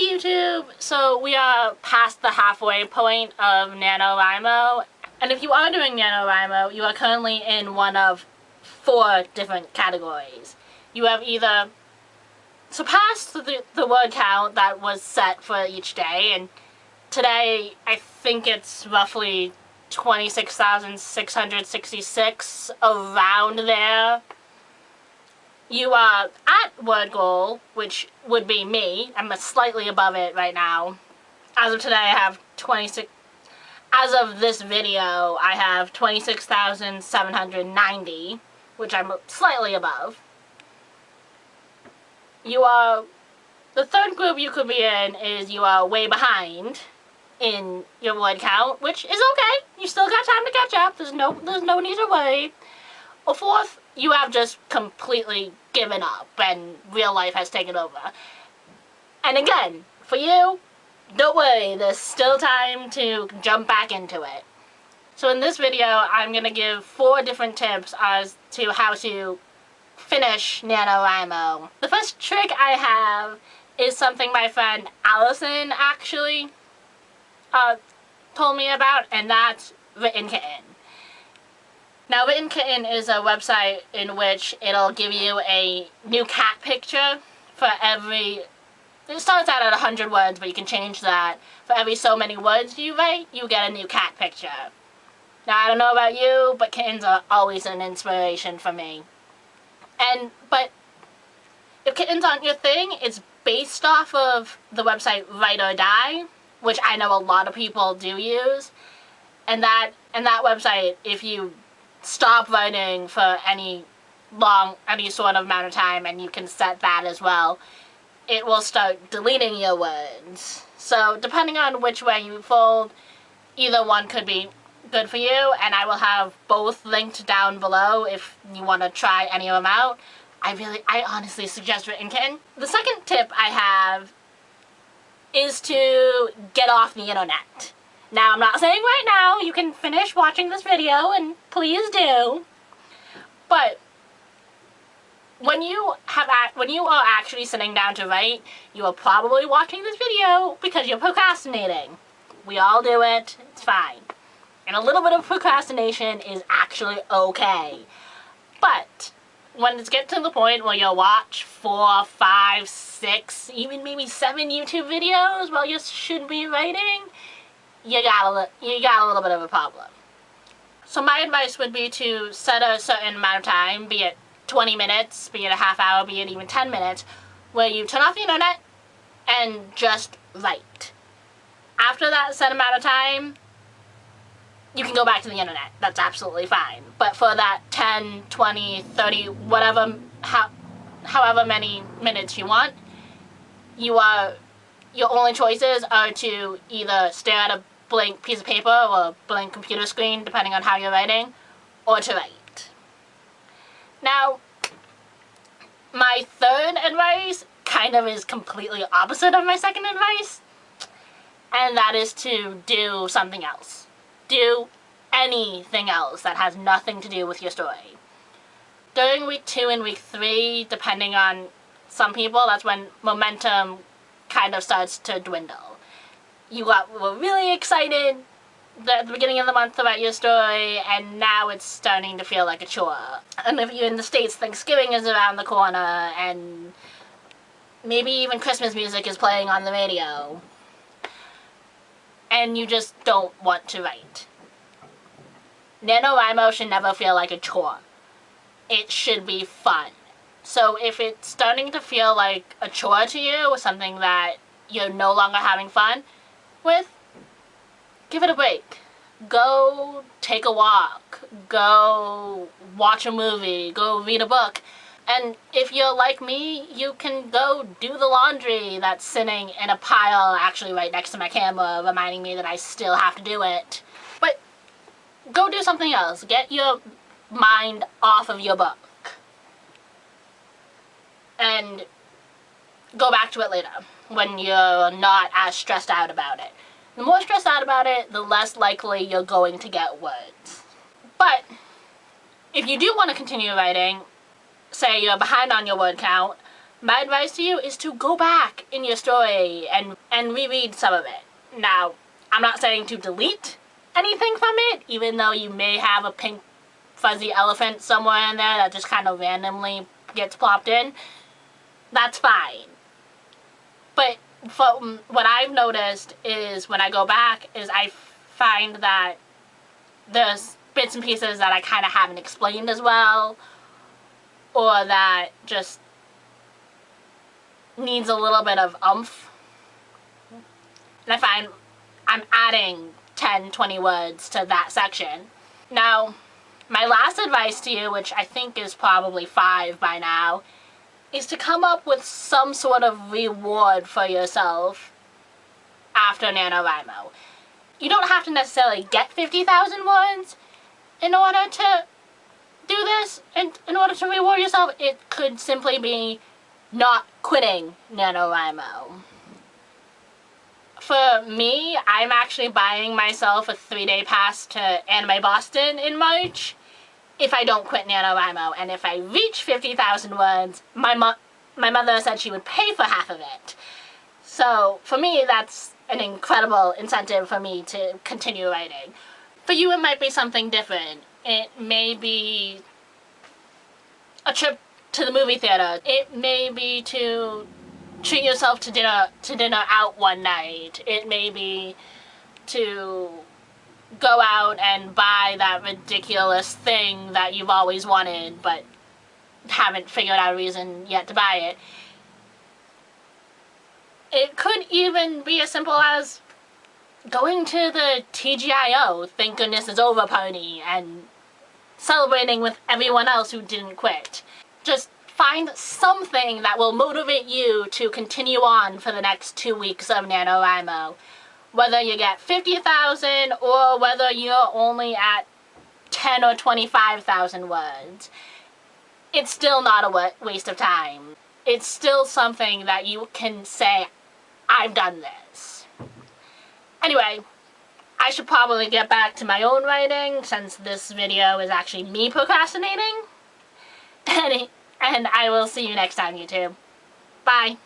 Hey YouTube! So we are past the halfway point of NaNoWriMo, and if you are doing NaNoWriMo, you are currently in one of 4 different categories. You have either surpassed the word count that was set for each day, and today I think it's roughly 26,666, around there. You are at word goal, which would be me. I'm slightly above it right now. As of today, I have 26. As of this video, I have 26,790, which I'm slightly above. You are, the third group you could be in is you are way behind in your word count, which is okay. You still got time to catch up. There's no need to worry. Or fourth, you have just completely given up and real life has taken over. And again, for you, don't worry, there's still time to jump back into it. So in this video, I'm going to give 4 different tips as to how to finish NaNoWriMo. The first trick I have is something my friend Allison actually told me about, and that's Written Kitten. Now, Written Kitten is a website in which it'll give you a new cat picture for every... It starts out at 100 words, but you can change that. For every so many words you write, you get a new cat picture. Now, I don't know about you, but kittens are always an inspiration for me. But if kittens aren't your thing, it's based off of the website Write or Die, which I know a lot of people do use. And that website, if you stop writing for any sort of amount of time, and you can set that as well, it will start deleting your words. So depending on which way you fold, either one could be good for you, and I will have both linked down below if you want to try any of them out. I honestly suggest Written Kitten. The second tip I have is to get off the internet. Now, I'm not saying right now you can finish watching this video, and please do, but when you are actually sitting down to write, you are probably watching this video because you're procrastinating. We all do it, it's fine. And a little bit of procrastination is actually okay. But when it gets to the point where you'll watch 4, 5, 6, even maybe 7 YouTube videos while you should be writing, you got a little bit of a problem. So my advice would be to set a certain amount of time, be it 20 minutes, be it a half hour, be it even 10 minutes, where you turn off the internet and just write. After that set amount of time, you can go back to the internet. That's absolutely fine. But for that 10, 20, 30, whatever, however many minutes you want, your only choices are to either stare at a blank piece of paper or a blank computer screen, depending on how you're writing, or to write. Now, my third advice kind of is completely opposite of my second advice, and that is to do something else. Do anything else that has nothing to do with your story. During week 2 and week 3, depending on some people, that's when momentum kind of starts to dwindle. You were really excited at the beginning of the month about your story, and now it's starting to feel like a chore. And if you're in the States, Thanksgiving is around the corner, and maybe even Christmas music is playing on the radio, and you just don't want to write. NaNoWriMo should never feel like a chore. It should be fun. So if it's starting to feel like a chore to you, or something that you're no longer having fun with, give it a break. Go take a walk. Go watch a movie. Go read a book. And if you're like me, you can go do the laundry that's sitting in a pile actually right next to my camera, reminding me that I still have to do it. But go do something else. Get your mind off of your book. And go back to it later, when you're not as stressed out about it. The more stressed out about it, the less likely you're going to get words. But if you do want to continue writing, say you're behind on your word count, my advice to you is to go back in your story and reread some of it. Now, I'm not saying to delete anything from it, even though you may have a pink fuzzy elephant somewhere in there that just kind of randomly gets plopped in. That's fine. But what I've noticed is when I go back is I find that there's bits and pieces that I kind of haven't explained as well, or that just needs a little bit of oomph. And I find I'm adding 10, 20 words to that section. Now, my last advice to you, which I think is probably 5 by now, is to come up with some sort of reward for yourself after NaNoWriMo. You don't have to necessarily get 50,000 words in order to do this, and in order to reward yourself. It could simply be not quitting NaNoWriMo. For me, I'm actually buying myself a 3-day pass to Anime Boston in March if I don't quit NaNoWriMo. And if I reach 50,000 words, my mother said she would pay for half of it. So for me, that's an incredible incentive for me to continue writing. For you, it might be something different. It may be a trip to the movie theater. It may be to treat yourself to dinner out one night. It may be to go out and buy that ridiculous thing that you've always wanted but haven't figured out a reason yet to buy it. It could even be as simple as going to the TGIO, Thank Goodness It's Over party, and celebrating with everyone else who didn't quit. Just find something that will motivate you to continue on for the next 2 weeks of NaNoWriMo. Whether you get 50,000 or whether you're only at 10 or 25,000 words, it's still not a waste of time. It's still something that you can say, I've done this. Anyway, I should probably get back to my own writing since this video is actually me procrastinating. And I will see you next time, YouTube. Bye.